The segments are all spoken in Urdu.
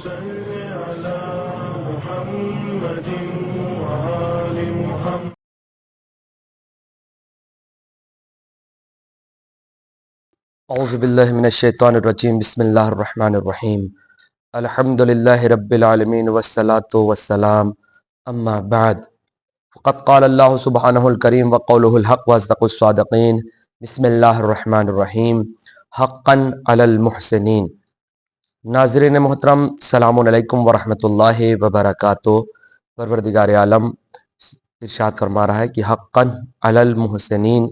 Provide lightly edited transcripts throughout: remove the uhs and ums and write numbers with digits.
صل على محمد وآل محمد. اعوذ باللہ من الشیطان الرجیم. بسم اللہ الرحمن الرحیم. الحمد للہ رب العالمین والصلاة والسلام. اما بعد فقد قال اللہ سبحانہ الکریم وقولہ الحق واصدق الصادقین. بسم اللہ الرحمن الرحیم. حقا علی المحسنین. ناظرین محترم، السلام علیکم ورحمۃ اللہ وبرکاتہ. پروردگار عالم ارشاد فرما رہا ہے کہ حقا علی المحسنین،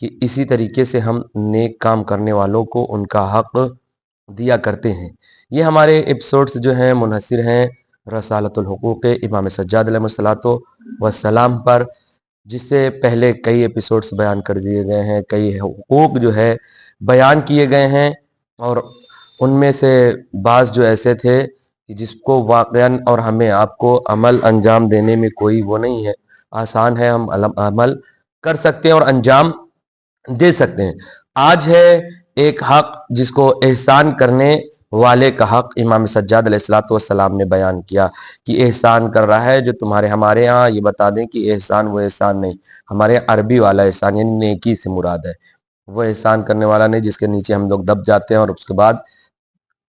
کہ اسی طریقے سے ہم نیک کام کرنے والوں کو ان کا حق دیا کرتے ہیں. یہ ہمارے ایپیسوڈز جو ہیں منحصر ہیں رسالۃ الحقوق امام سجاد علیہ الصلوۃ والسلام پر، جس سے پہلے کئی ایپیسوڈز بیان کر دیے گئے ہیں، کئی حقوق جو ہے بیان کیے گئے ہیں، اور ان میں سے بعض جو ایسے تھے کہ جس کو واقعاً اور ہمیں آپ کو عمل انجام دینے میں کوئی وہ نہیں ہے، آسان ہے، ہم عمل کر سکتے ہیں اور انجام دے سکتے ہیں. آج ہے ایک حق جس کو احسان کرنے والے کا حق امام سجاد علیہ الصلوۃ والسلام نے بیان کیا کہ احسان کر رہا ہے جو ہمارے ہاں یہ بتا دیں کہ احسان وہ احسان نہیں، ہمارے عربی والا احسان یعنی نیکی سے مراد ہے. وہ احسان کرنے والا نہیں جس کے نیچے ہم لوگ دب جاتے ہیں اور اس کے بعد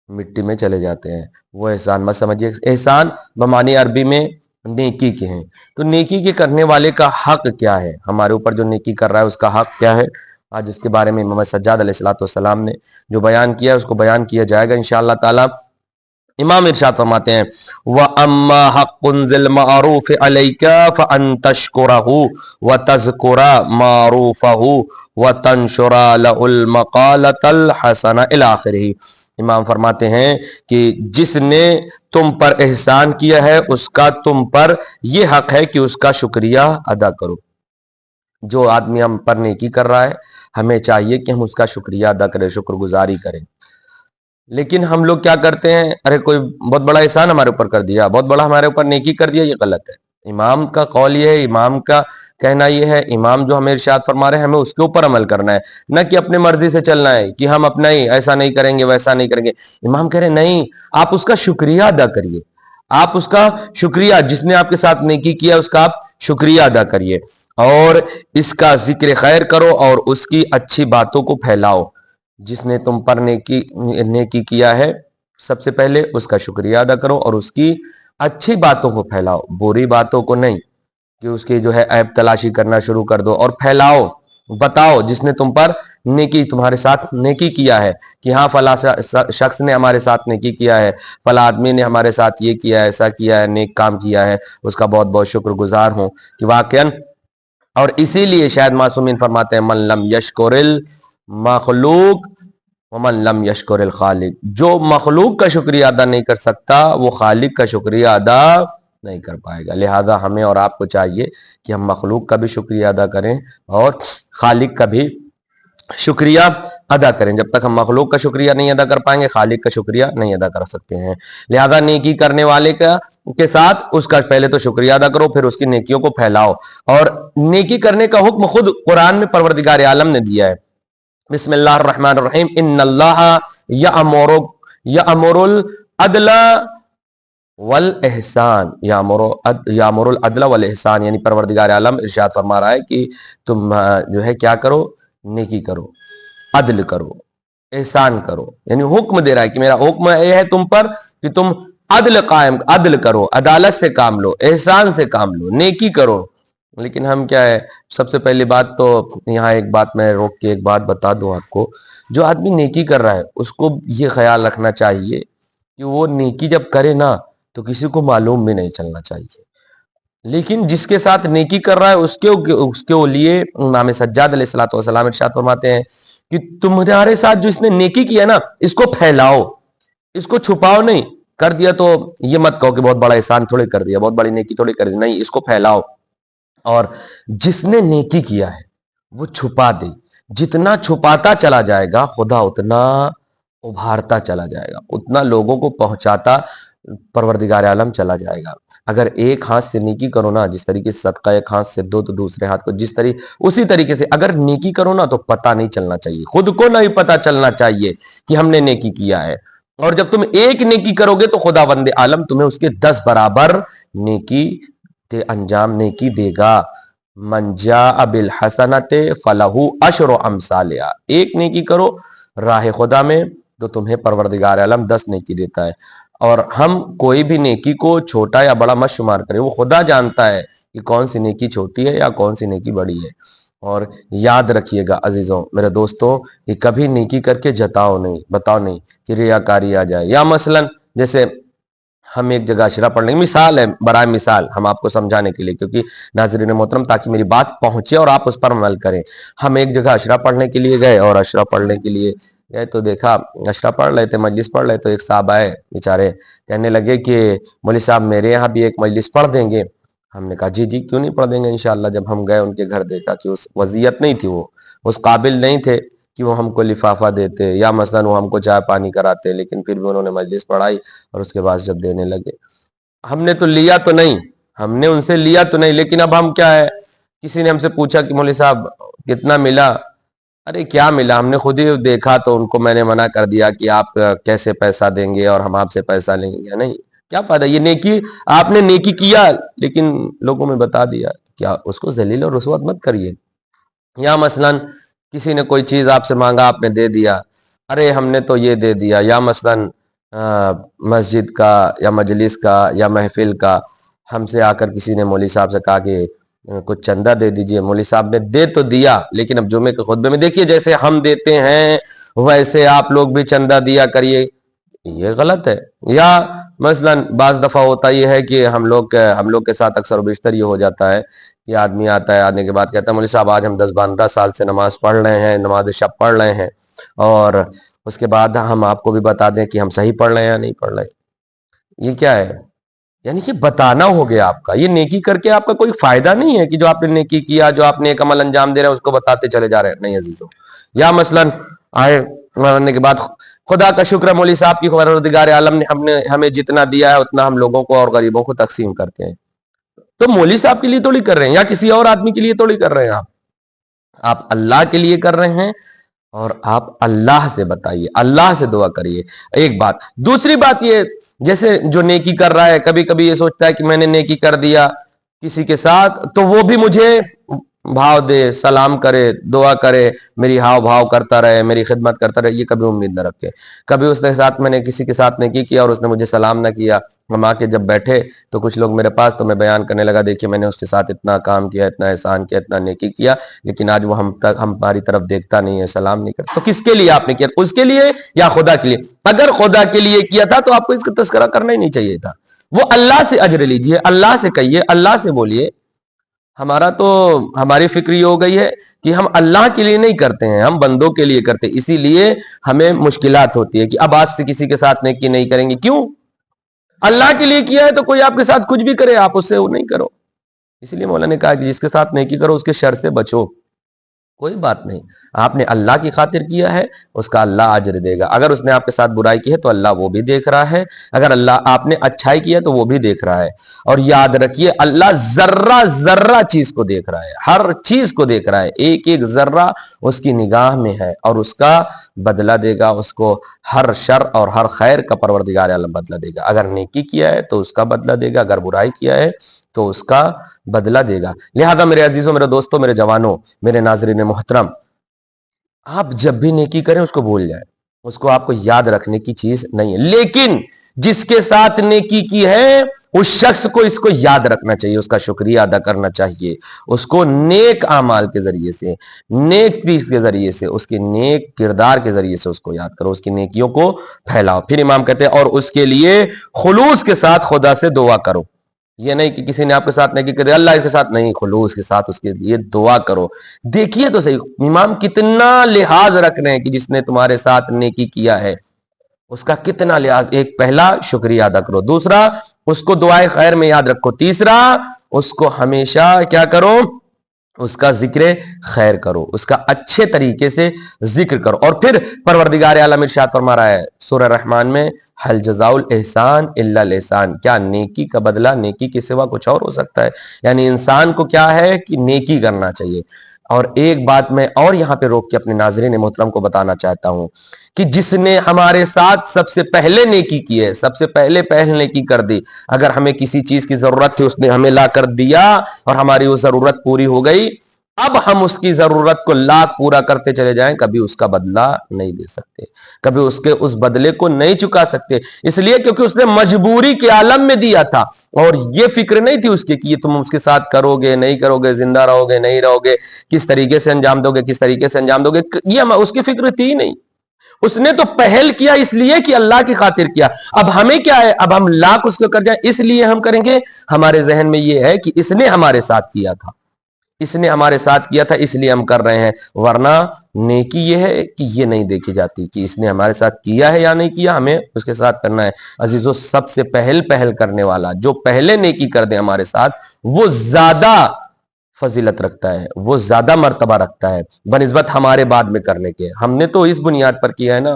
مٹی میں چلے جاتے ہیں، وہ احسان مت سمجھیے. احسان بمعنی عربی میں نیکی کے ہیں. تو نیکی کے کرنے والے کا حق کیا ہے، ہمارے اوپر جو نیکی کر رہا ہے اس کا حق کیا ہے، آج اس کے بارے میں امام سجاد علیہ الصلوۃ والسلام نے جو بیان کیا ہے اس کو بیان کیا جائے گا انشاءاللہ تعالی. امام ارشاد فرماتے ہیں وَأَمَّا حَقٌ ذِي الْمَعْرُوفِ عَلَيْكَ فَأَن تَشْكُرَهُ وَتَذْكُرَ مَعْرُوفَهُ وَتَنْشُرَ لَهُ الْمَقَالَةَ الْحَسَنَةَ إِلَى آخِرِهِ. امام فرماتے ہیں کہ جس نے تم پر احسان کیا ہے اس کا تم پر یہ حق ہے کہ اس کا شکریہ ادا کرو. جو آدمی ہم پر نیکی کر رہا ہے ہمیں چاہیے کہ ہم اس کا شکریہ ادا کریں، شکر گزاری کریں. لیکن ہم لوگ کیا کرتے ہیں، ارے کوئی بہت بڑا احسان ہمارے اوپر کر دیا، بہت بڑا ہمارے اوپر نیکی کر دیا، یہ غلط ہے. امام کا قول یہ ہے، امام کا کہنا یہ ہے، امام جو ہمیں ارشاد فرما رہے ہیں ہمیں اس کے اوپر عمل کرنا ہے، نہ کہ اپنے مرضی سے چلنا ہے کہ ہم اپنا ہی ایسا نہیں کریں گے ویسا نہیں کریں گے. امام کہہ رہے ہیں نہیں، آپ اس کا شکریہ ادا کریے، آپ اس کا شکریہ، جس نے آپ کے ساتھ نیکی کیا اس کا آپ شکریہ ادا کریے اور اس کا ذکر خیر کرو اور اس کی اچھی باتوں کو پھیلاؤ. جس نے تم پر نیکی کیا ہے سب سے پہلے اس کا شکریہ ادا کرو اور اس کی اچھی باتوں کو پھیلاؤ، بری باتوں کو نہیں کہ اس کی جو ہے عیب تلاشی کرنا شروع کر دو، اور پھیلاؤ، بتاؤ جس نے تم پر نیکی تمہارے ساتھ نیکی کیا ہے کہ ہاں فلاں شخص نے ہمارے ساتھ نیکی کیا ہے، فلاں آدمی نے ہمارے ساتھ یہ کیا ہے، ایسا کیا ہے، نیک کام کیا ہے، اس کا بہت بہت شکر گزار ہوں کہ واقعاً. اور اسی لیے شاید معصومین فرماتے ہیں من لم یشکر المخلوق ومن لم یشکر الخالق، جو مخلوق کا شکریہ ادا نہیں کر سکتا وہ خالق کا شکریہ ادا نہیں کر پائے گا. لہذا ہمیں اور آپ کو چاہیے کہ ہم مخلوق کا بھی شکریہ ادا کریں اور خالق کا بھی شکریہ ادا کریں. جب تک ہم مخلوق کا شکریہ نہیں ادا کر پائیں گے خالق کا شکریہ نہیں ادا کر سکتے ہیں. لہذا نیکی کرنے والے کے ساتھ اس کا پہلے تو شکریہ ادا کرو، پھر اس کی نیکیوں کو پھیلاؤ. اور نیکی کرنے کا حکم خود قرآن میں پروردگار عالم نے دیا ہے. بسم اللہ الرحمن الرحیم. ان اللہ یأمر العدل والاحسان، یامر العدل والاحسان، یعنی پروردگار عالم ارشاد فرما رہا ہے کہ تم جو ہے کیا کرو، نیکی کرو، عدل کرو، احسان کرو. یعنی حکم دے رہا ہے کہ میرا حکم یہ ہے تم پر کہ تم عدل کرو، عدالت سے کام لو، احسان سے کام لو، نیکی کرو. لیکن ہم کیا ہے، سب سے پہلی بات تو یہاں ایک بات میں روک کے ایک بات بتا دوں آپ کو، جو آدمی نیکی کر رہا ہے اس کو یہ خیال رکھنا چاہیے کہ وہ نیکی جب کرے نا تو کسی کو معلوم بھی نہیں چلنا چاہیے. لیکن جس کے ساتھ نیکی کر رہا ہے اس کے لیے امام سجاد علیہ الصلوۃ والسلام ارشاد فرماتے ہیں کہ تمہارے ساتھ جو اس نے نیکی کیا نا اس کو پھیلاؤ، اس کو چھپاؤ نہیں. کر دیا تو یہ مت کہو کہ بہت بڑا احسان تھوڑے کر دیا، بہت بڑی نیکی تھوڑے کر دی، نہیں، اس کو پھیلاؤ. اور جس نے نیکی کیا ہے وہ چھپا دے، جتنا چھپاتا چلا جائے گا خدا اتنا ابھارتا چلا جائے گا، اتنا لوگوں کو پہنچاتا پروردگار عالم چلا جائے گا. اگر ایک ہاتھ سے نیکی کرو نا، جس طریقے سے صدقہ ایک ہاتھ سے دو تو دوسرے ہاتھ کو اسی طریقے سے اگر نیکی کرو نا تو پتہ نہیں چلنا چاہیے، خود کو نہیں پتہ چلنا چاہیے کہ ہم نے نیکی کیا ہے. اور جب تم ایک نیکی کرو گے تو خداوند عالم تمہیں اس کے 10 برابر نیکی انجام نیکی دے گا. من جاء بالحسنۃ فلہ عشر امثالہا، ایک نیکی کرو راہ خدا میں تو تمہیں پروردگار عالم 10 نیکی دیتا ہے. اور ہم کوئی بھی نیکی کو چھوٹا یا بڑا مت شمار کریں، وہ خدا جانتا ہے کہ کون سی نیکی چھوٹی ہے یا کون سی نیکی بڑی ہے. اور یاد رکھیے گا عزیزوں میرے دوستوں کہ کبھی نیکی کر کے بتاؤ نہیں کہ ریاکاری آ جائے. یا مثلا جیسے ہم ایک جگہ اشرا پڑھ لیں، مثال ہے برائے مثال ہم آپ کو سمجھانے کے لیے، کیونکہ ناظرین محترم تاکہ میری بات پہنچے اور آپ اس پر عمل کریں. ہم ایک جگہ اشرا پڑھنے کے لیے گئے اور اشرا پڑھنے کے لیے گئے تو دیکھا اشرا پڑھ رہے تھے، مجلس پڑھ رہے، تو ایک صاحب آئے بیچارے، کہنے لگے کہ مولوی صاحب میرے یہاں بھی ایک مجلس پڑھ دیں گے. ہم نے کہا جی کیوں نہیں پڑھ دیں گے انشاءاللہ. جب ہم گئے ان کے گھر دیکھا کہ اس وضعیت نہیں تھی، وہ اس قابل نہیں تھے کہ وہ ہم کو لفافہ دیتے یا مثلا وہ ہم کو چائے پانی کراتے، لیکن پھر بھی انہوں نے مجلس پڑھائی اور اس کے بعد جب دینے لگے ہم نے تو لیا تو نہیں، ہم نے ان سے لیا تو نہیں، لیکن اب ہم کیا ہے، کسی نے ہم سے پوچھا کہ مولوی صاحب کتنا ملا، ارے کیا ملا، ہم نے خود ہی دیکھا تو ان کو میں نے منع کر دیا کہ آپ کیسے پیسہ دیں گے اور ہم آپ سے پیسہ لیں گے. نہیں، کیا فائدہ، یہ نیکی آپ نے نیکی کیا لیکن لوگوں میں بتا دیا، کیا اس کو ذلیل اور رسوت مت کریے. یا مثلا کسی نے کوئی چیز آپ سے مانگا آپ نے دے دیا، ارے ہم نے تو یہ دے دیا. یا مثلا مسجد کا یا مجلس کا یا محفل کا ہم سے آ کر کسی نے مولوی صاحب سے کہا کہ کچھ چندہ دے دیجئے. مولوی صاحب نے دے تو دیا لیکن اب جمعے کے خطبے میں دیکھیے جیسے ہم دیتے ہیں ویسے آپ لوگ بھی چندہ دیا کریے، یہ غلط ہے. یا مثلا بعض دفعہ ہوتا یہ ہے کہ ہم لوگ کے ساتھ اکثر و بیشتر یہ ہو جاتا ہے کہ آدمی آتا ہے، آنے کے بعد کہتا ہے مولوی صاحب آج ہم 10-15 سال سے نماز پڑھ رہے ہیں، نماز شب پڑھ رہے ہیں، اور اس کے بعد ہم آپ کو بھی بتا دیں کہ ہم صحیح پڑھ رہے ہیں یا نہیں پڑھ رہے. یہ کیا ہے؟ یعنی کہ بتانا ہو گیا آپ کا. یہ نیکی کر کے آپ کا کوئی فائدہ نہیں ہے کہ جو آپ نے نیکی کیا، جو آپ نے ایک عمل انجام دے رہے ہیں اس کو بتاتے چلے جا رہے ہیں، نہیں عزیزوں. یا مثلا آئے مرنے کے بعد خدا کا شکر ہے مولوی صاحب کی پروردگار عالم نے ہمیں جتنا دیا ہے اتنا ہم لوگوں کو اور غریبوں کو تقسیم کرتے ہیں. تو مولوی صاحب کے لیے تھوڑی کر رہے ہیں یا کسی اور آدمی کے لیے تھوڑی کر رہے ہیں، آپ اللہ کے لیے کر رہے ہیں. اور آپ اللہ سے بتائیے، اللہ سے دعا کریے. ایک بات. دوسری بات یہ، جیسے جو نیکی کر رہا ہے کبھی کبھی یہ سوچتا ہے کہ میں نے نیکی کر دیا کسی کے ساتھ تو وہ بھی مجھے بھاؤ دے، سلام کرے، دعا کرے، میری ہاؤ بھاؤ کرتا رہے، میری خدمت کرتا رہے. یہ کبھی امید نہ رکھے. کبھی اس کے ساتھ میں نے کسی کے ساتھ نیکی کیا اور اس نے مجھے سلام نہ کیا، ہم آ کے جب بیٹھے تو کچھ لوگ میرے پاس، تو میں بیان کرنے لگا دیکھیے میں نے اس کے ساتھ اتنا کام کیا، اتنا احسان کیا، اتنا نیکی کیا، لیکن آج وہ ہماری طرف دیکھتا نہیں ہے، سلام نہیں کرتا. تو کس کے لیے آپ نے کیا؟ اس کے لیے یا خدا کے لیے؟ اگر خدا کے لیے کیا تھا تو آپ کو اس کا تذکرہ کرنا ہی نہیں چاہیے تھا. وہ اللہ سے اجر لیجئے، اللہ سے کہیے، اللہ سے بولیے. ہماری فکر یہ ہو گئی ہے کہ ہم اللہ کے لیے نہیں کرتے ہیں، ہم بندوں کے لیے کرتے ہیں، اسی لیے ہمیں مشکلات ہوتی ہے کہ اب آج سے کسی کے ساتھ نیکی نہیں کریں گے. کیوں؟ اللہ کے لیے کیا ہے تو کوئی آپ کے ساتھ کچھ بھی کرے آپ اس سے وہ نہیں کرو. اس لیے مولا نے کہا کہ جس کے ساتھ نیکی کرو اس کے شر سے بچو. کوئی بات نہیں، آپ نے اللہ کی خاطر کیا ہے، اس کا اللہ اجر دے گا. اگر اس نے آپ کے ساتھ برائی کی ہے تو اللہ وہ بھی دیکھ رہا ہے، اگر اللہ آپ نے اچھائی کی ہے تو وہ بھی دیکھ رہا ہے. اور یاد رکھیے اللہ ذرہ ذرہ چیز کو دیکھ رہا ہے، ہر چیز کو دیکھ رہا ہے، ایک ایک ذرہ اس کی نگاہ میں ہے اور اس کا بدلہ دے گا. اس کو ہر شر اور ہر خیر کا پروردگار عالم بدلہ دے گا. اگر نیکی کیا ہے تو اس کا بدلہ دے گا، اگر برائی کیا ہے تو اس کا بدلہ دے گا. لہذا میرے عزیزوں، میرے دوستوں، میرے جوانوں، میرے ناظرین محترم، آپ جب بھی نیکی کریں اس کو بھول جائیں، اس کو آپ کو یاد رکھنے کی چیز نہیں ہے. لیکن جس کے ساتھ نیکی کی ہے اس شخص کو اس کو یاد رکھنا چاہیے، اس کا شکریہ ادا کرنا چاہیے، اس کو نیک اعمال کے ذریعے سے، نیک چیز کے ذریعے سے، اس کے نیک کردار کے ذریعے سے اس کو یاد کرو، اس کی نیکیوں کو پھیلاؤ. پھر امام کہتے ہیں اور اس کے لیے خلوص کے ساتھ خدا سے دعا کرو. یہ نہیں کہ کسی نے آپ کے ساتھ نیکی کر دیا اللہ اس کے ساتھ نہیں، خلوص کے ساتھ اس کے لیے دعا کرو. دیکھیے تو صحیح امام کتنا لحاظ رکھ رہے ہیں کہ جس نے تمہارے ساتھ نیکی کیا ہے اس کا کتنا لحاظ. ایک پہلا شکریہ ادا کرو، دوسرا اس کو دعائے خیر میں یاد رکھو، تیسرا اس کو ہمیشہ کیا کرو، اس کا ذکر خیر کرو، اس کا اچھے طریقے سے ذکر کرو. اور پھر پروردگار عالم ارشاد فرما رہا ہے سورہ رحمان میں حل جزاء الاحسان الا الاحسان، کیا نیکی کا بدلہ نیکی کے سوا کچھ اور ہو سکتا ہے؟ یعنی انسان کو کیا ہے کہ نیکی کرنا چاہیے. اور ایک بات میں اور یہاں پہ روک کے اپنے ناظرین محترم کو بتانا چاہتا ہوں کہ جس نے ہمارے ساتھ سب سے پہلے نیکی کی ہے، سب سے پہلے نیکی کر دی، اگر ہمیں کسی چیز کی ضرورت تھی اس نے ہمیں لا کر دیا اور ہماری وہ ضرورت پوری ہو گئی، اب ہم اس کی ضرورت کو لاکھ پورا کرتے چلے جائیں، کبھی اس کا بدلہ نہیں دے سکتے، کبھی اس بدلے کو نہیں چکا سکتے، اس لیے کیونکہ اس نے مجبوری کے عالم میں دیا تھا اور یہ فکر نہیں تھی اس کی کہ یہ تم اس کے ساتھ کرو گے نہیں کرو گے، زندہ رہو گے نہیں رہو گے، کس طریقے سے انجام دو گے کس طریقے سے انجام دو گے، یہ اس کی فکر تھی نہیں۔ اس نے تو پہل کیا اس لیے کہ اللہ کی خاطر کیا۔ اب ہمیں کیا ہے، اب ہم لاکھ اس کو کر جائیں اس لیے ہم کریں گے، ہمارے ذہن میں یہ ہے کہ اس نے ہمارے ساتھ کیا تھا، اس نے ہمارے ساتھ کیا تھا اس لیے ہم کر رہے ہیں، ورنہ نیکی یہ ہے کہ یہ نہیں دیکھی جاتی کہ اس نے ہمارے ساتھ کیا ہے یا نہیں کیا، ہمیں اس کے ساتھ کرنا ہے۔ عزیزو، سب سے پہل کرنے والا جو پہلے نیکی کر دے ہمارے ساتھ، وہ زیادہ فضیلت رکھتا ہے، وہ زیادہ مرتبہ رکھتا ہے بنسبت ہمارے بعد میں کرنے کے۔ ہم نے تو اس بنیاد پر کیا ہے نا،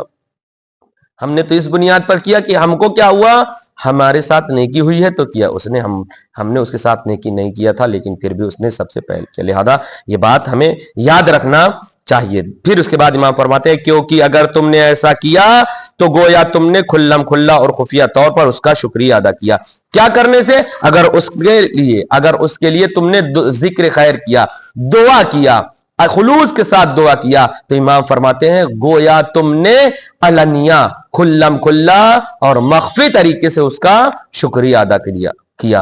ہم نے تو اس بنیاد پر کیا کہ ہم کو کیا ہوا، ہمارے ساتھ نیکی ہوئی ہے تو کیا، اس نے ہم نے اس کے ساتھ نیکی نہیں کیا تھا لیکن پھر بھی اس نے سب سے پہل کیا، لہذا یہ بات ہمیں یاد رکھنا چاہیے۔ پھر اس کے بعد امام فرماتے ہیں کیونکہ اگر تم نے ایسا کیا تو گویا تم نے کھلم کھلا اور خفیہ طور پر اس کا شکریہ ادا کیا۔ کیا کرنے سے؟ اگر اس کے لیے تم نے ذکر خیر کیا، دعا کیا، خلوص کے ساتھ دعا کیا، تو امام فرماتے ہیں گویا تم نے علنیہ کھلم کھلا اور مخفی طریقے سے اس کا شکریہ ادا کیا،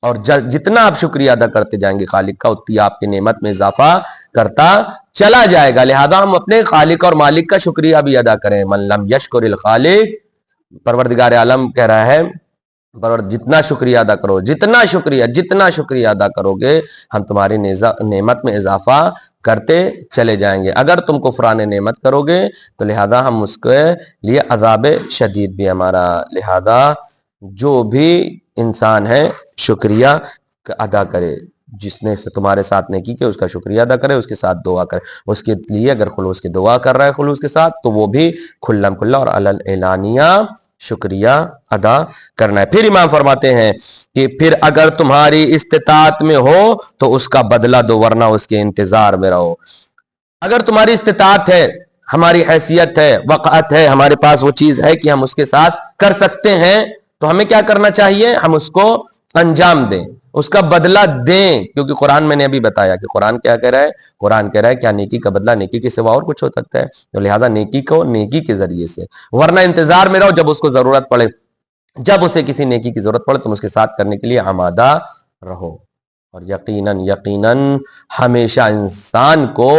اور جتنا آپ شکریہ ادا کرتے جائیں گے خالق کا، اتنی آپ کی نعمت میں اضافہ کرتا چلا جائے گا۔ لہذا ہم اپنے خالق اور مالک کا شکریہ بھی ادا کریں۔ من لم یشکر الخالق، پروردگار عالم کہہ رہا ہے جتنا شکریہ ادا کرو، جتنا شکریہ ادا کرو گے ہم تمہاری نعمت میں اضافہ کرتے چلے جائیں گے۔ اگر تم کفران نعمت کرو گے تو لہذا ہم اس کے لیے عذاب شدید بھی ہمارا، لہذا جو بھی انسان ہے شکریہ ادا کرے، جس نے تمہارے ساتھ نیکی کی اس کا شکریہ ادا کرے، اس کے ساتھ دعا کرے، اس کے لیے اگر خلوص کی دعا کر رہا ہے خلوص کے ساتھ تو وہ بھی کھلم کھلا اور اعلانیہ شکریہ ادا کرنا ہے۔ پھر امام فرماتے ہیں کہ پھر اگر تمہاری استطاعت میں ہو تو اس کا بدلہ دو ورنہ اس کے انتظار میں رہو۔ اگر تمہاری استطاعت ہے، ہماری حیثیت ہے، وقعت ہے، ہمارے پاس وہ چیز ہے کہ ہم اس کے ساتھ کر سکتے ہیں، تو ہمیں کیا کرنا چاہیے؟ ہم اس کو انجام دیں، اس کا بدلہ دیں، کیونکہ قرآن میں نے ابھی بتایا کہ قرآن کیا کہہ رہا ہے، قرآن کہہ رہا ہے کیا نیکی کا بدلہ نیکی کے سوا اور کچھ ہو سکتا ہے، تو لہذا نیکی کو نیکی کے ذریعے سے، ورنہ انتظار میں رہو جب اس کو ضرورت پڑے، جب اسے کسی نیکی کی ضرورت پڑے تم اس کے ساتھ کرنے کے لیے آمادہ رہو۔ اور یقیناً ہمیشہ انسان کو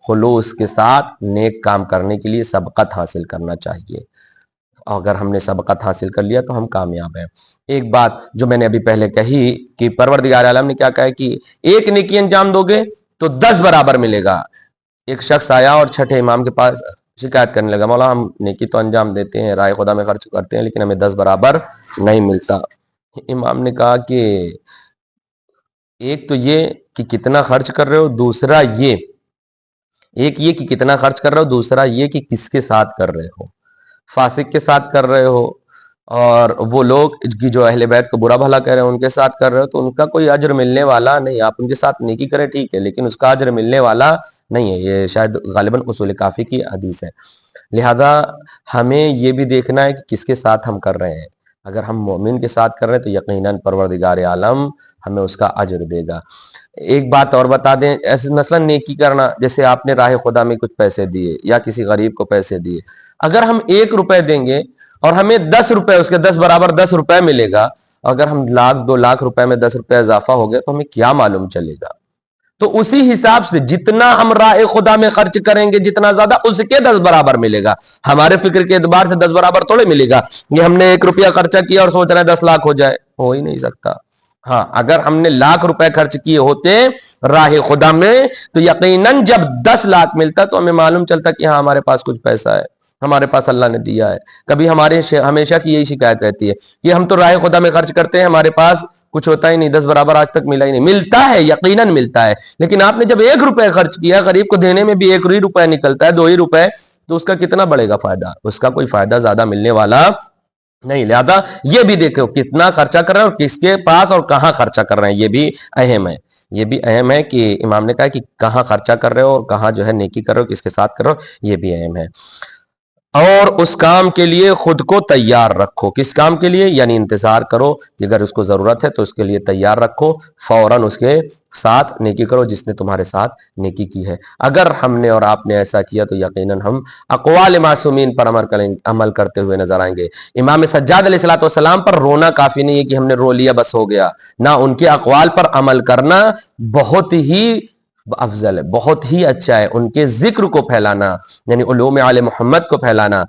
خلوص کے ساتھ نیک کام کرنے کے لیے سبقت حاصل کرنا چاہیے، اگر ہم نے سبقت حاصل کر لیا تو ہم کامیاب ہیں۔ ایک بات جو میں نے ابھی پہلے کہی کہ پروردگار عالم نے کیا کہا ہے کہ ایک نیکی انجام دو گے تو 10 برابر ملے گا۔ ایک شخص آیا اور چھٹے امام کے پاس شکایت کرنے لگا، مولا ہم نیکی تو انجام دیتے ہیں، رائے خدا میں خرچ کرتے ہیں، لیکن ہمیں 10 برابر نہیں ملتا۔ امام نے کہا کہ ایک تو یہ کہ کتنا خرچ کر رہے ہو، دوسرا یہ کہ کتنا خرچ کر رہے ہو، دوسرا یہ کہ کس کے ساتھ کر رہے ہو، فاسق کے ساتھ کر رہے ہو اور وہ لوگ کی جو اہل بیت کو برا بھلا کہہ رہے ہیں ان کے ساتھ کر رہے ہو تو ان کا کوئی اجر ملنے والا نہیں۔ آپ ان کے ساتھ نیکی کریں ٹھیک ہے، لیکن اس کا اجر ملنے والا نہیں ہے۔ یہ شاید غالباً اصول کافی کی حدیث ہے۔ لہذا ہمیں یہ بھی دیکھنا ہے کہ کس کے ساتھ ہم کر رہے ہیں۔ اگر ہم مومن کے ساتھ کر رہے ہیں تو یقیناً پروردگار عالم ہمیں اس کا اجر دے گا۔ ایک بات اور بتا دیں، ایسے مثلاً نیکی کرنا، جیسے آپ نے راہ خدا میں کچھ پیسے دیے یا کسی غریب کو پیسے دیے، اگر ہم 1 روپے دیں گے اور ہمیں 10 روپے، اس کے 10 برابر 10 روپے ملے گا، اگر ہم 1,00,000 2,00,000 روپے میں 10 روپے اضافہ ہو گیا تو ہمیں کیا معلوم چلے گا؟ تو اسی حساب سے جتنا ہم راہ خدا میں خرچ کریں گے جتنا زیادہ اس کے 10 برابر ملے گا۔ ہمارے فکر کے اعتبار سے 10 برابر تھوڑے ملے گا، یہ ہم نے 1 روپیہ خرچہ کیا اور سوچ رہے ہیں 10 لاکھ ہو جائے، ہو ہی نہیں سکتا۔ ہاں، اگر ہم نے 1,00,000 روپے خرچ کیے ہوتے راہ خدا میں تو یقیناً جب 10 لاکھ ملتا تو ہمیں معلوم چلتا کہ ہاں ہمارے پاس کچھ پیسہ ہے، ہمارے پاس اللہ نے دیا ہے۔ کبھی ہمارے ہمیشہ کی یہی شکایت رہتی ہے کہ ہم تو راہ خدا میں خرچ کرتے ہیں، ہمارے پاس کچھ ہوتا ہی نہیں، 10 برابر آج تک ملا ہی نہیں۔ ملتا ہے، یقیناً ملتا ہے، لیکن آپ نے جب 1 روپے خرچ کیا، غریب کو دینے میں بھی 1 ہی روپے نکلتا ہے، 2 ہی روپے، تو اس کا کتنا بڑھے گا فائدہ؟ اس کا کوئی فائدہ زیادہ ملنے والا نہیں۔ لہذا یہ بھی دیکھو کتنا خرچہ کر رہے ہیں اور کس کے پاس اور کہاں خرچہ کر رہے ہیں، یہ بھی اہم ہے۔ یہ بھی اہم ہے کہ امام نے کہا کہ کہاں خرچہ کر رہے ہو اور کہاں جو ہے نیکی کر رہے ہو، کس کے ساتھ کر رہے ہو، یہ بھی اہم ہے۔ اور اس کام کے لیے خود کو تیار رکھو۔ کس کام کے لیے؟ یعنی انتظار کرو کہ اگر اس کو ضرورت ہے تو اس کے لیے تیار رکھو، فوراً اس کے ساتھ نیکی کرو جس نے تمہارے ساتھ نیکی کی ہے۔ اگر ہم نے اور آپ نے ایسا کیا تو یقیناً ہم اقوال معصومین پر عمل کرتے ہوئے نظر آئیں گے۔ امام سجاد علیہ الصلوۃ والسلام پر رونا کافی نہیں ہے کہ ہم نے رو لیا بس ہو گیا، نہ، ان کے اقوال پر عمل کرنا بہت ہی افضل ہے، بہت ہی اچھا ہے۔ ان کے ذکر کو پھیلانا، یعنی علوم آل محمد کو پھیلانا۔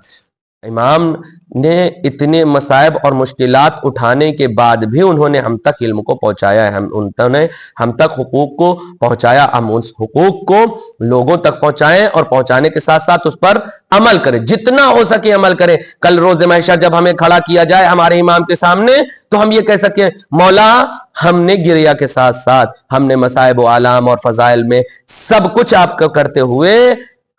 امام نے اتنے مصائب اور مشکلات اٹھانے کے بعد بھی انہوں نے ہم تک علم کو پہنچایا ہے، انہوں نے ہم تک حقوق کو پہنچایا۔ ہم اس حقوق کو لوگوں تک پہنچائیں اور پہنچانے کے ساتھ ساتھ اس پر عمل کریں، جتنا ہو سکے عمل کریں۔ کل روز محشر جب ہمیں کھڑا کیا جائے ہمارے امام کے سامنے تو ہم یہ کہہ سکیں، مولا ہم نے گریا کے ساتھ ساتھ ہم نے مصائب و آلام اور فضائل میں سب کچھ آپ کو کرتے ہوئے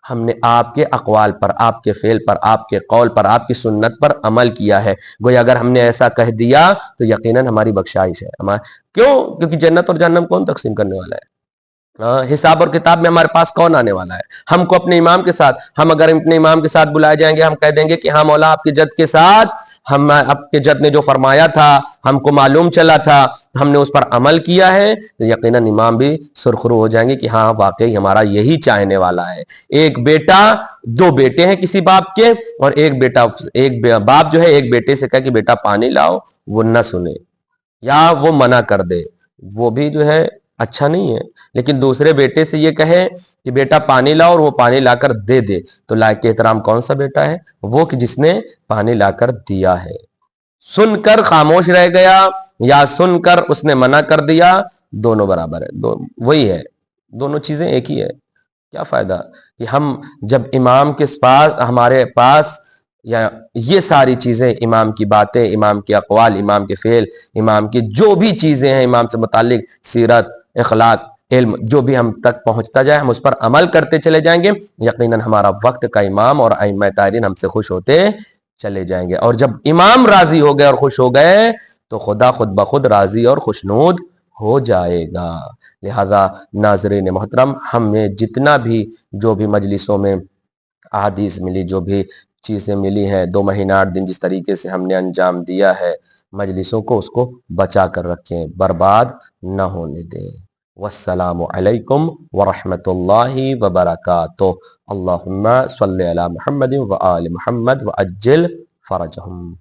ہم نے آپ کے اقوال پر، آپ کے فعل پر، آپ کے قول پر، آپ کی سنت پر عمل کیا ہے۔ گویا اگر ہم نے ایسا کہہ دیا تو یقیناً ہماری بخشائش ہے۔ کیوں؟ کیونکہ جنت اور جہنم کون تقسیم کرنے والا ہے؟ حساب اور کتاب میں ہمارے پاس کون آنے والا ہے؟ ہم کو اپنے امام کے ساتھ، ہم اگر اپنے امام کے ساتھ بلائے جائیں گے، ہم کہہ دیں گے کہ ہاں مولا آپ کے جد کے ساتھ، ہم آپ کے جد نے جو فرمایا تھا ہم کو معلوم چلا تھا، ہم نے اس پر عمل کیا ہے، تو یقیناً امام بھی سرخرو ہو جائیں گے کہ ہاں واقعی ہمارا یہی چاہنے والا ہے۔ ایک بیٹا، دو بیٹے ہیں کسی باپ کے، اور ایک باپ جو ہے ایک بیٹے سے کہے کہ بیٹا پانی لاؤ، وہ نہ سنے یا وہ منع کر دے، وہ بھی جو ہے اچھا نہیں ہے۔ لیکن دوسرے بیٹے سے یہ کہے کہ بیٹا پانی لاؤ اور وہ پانی لا کر دے دے، تو لائق احترام کون سا بیٹا ہے؟ وہ کہ جس نے پانی لا کر دیا ہے۔ سن کر خاموش رہ گیا یا سن کر اس نے منع کر دیا، دونوں برابر ہے، وہی ہے، دونوں چیزیں ایک ہی ہے۔ کیا فائدہ کہ ہم جب امام کے پاس، ہمارے پاس یا یہ ساری چیزیں، امام کی باتیں، امام کے اقوال، امام کے فعل، امام کی جو بھی چیزیں ہیں امام سے متعلق، سیرت، اخلاق، علم، جو بھی ہم تک پہنچتا جائے ہم اس پر عمل کرتے چلے جائیں گے، یقیناً ہمارا وقت کا امام اور ائمہ طاہرین ہم سے خوش ہوتے چلے جائیں گے۔ اور جب امام راضی ہو گئے اور خوش ہو گئے تو خدا خود بخود راضی اور خوشنود ہو جائے گا۔ لہذا ناظرین محترم، ہمیں جتنا بھی جو بھی مجلسوں میں احادیث ملی، جو بھی چیزیں ملی ہیں، 2 مہینہ 8 دن جس طریقے سے ہم نے انجام دیا ہے مجلسوں کو، اس کو بچا کر رکھیں، برباد نہ ہونے دیں۔ والسلام علیکم ورحمۃ اللہ وبرکاتہ۔ اللہم صلی علی محمد وآل محمد وعجل فرجہم۔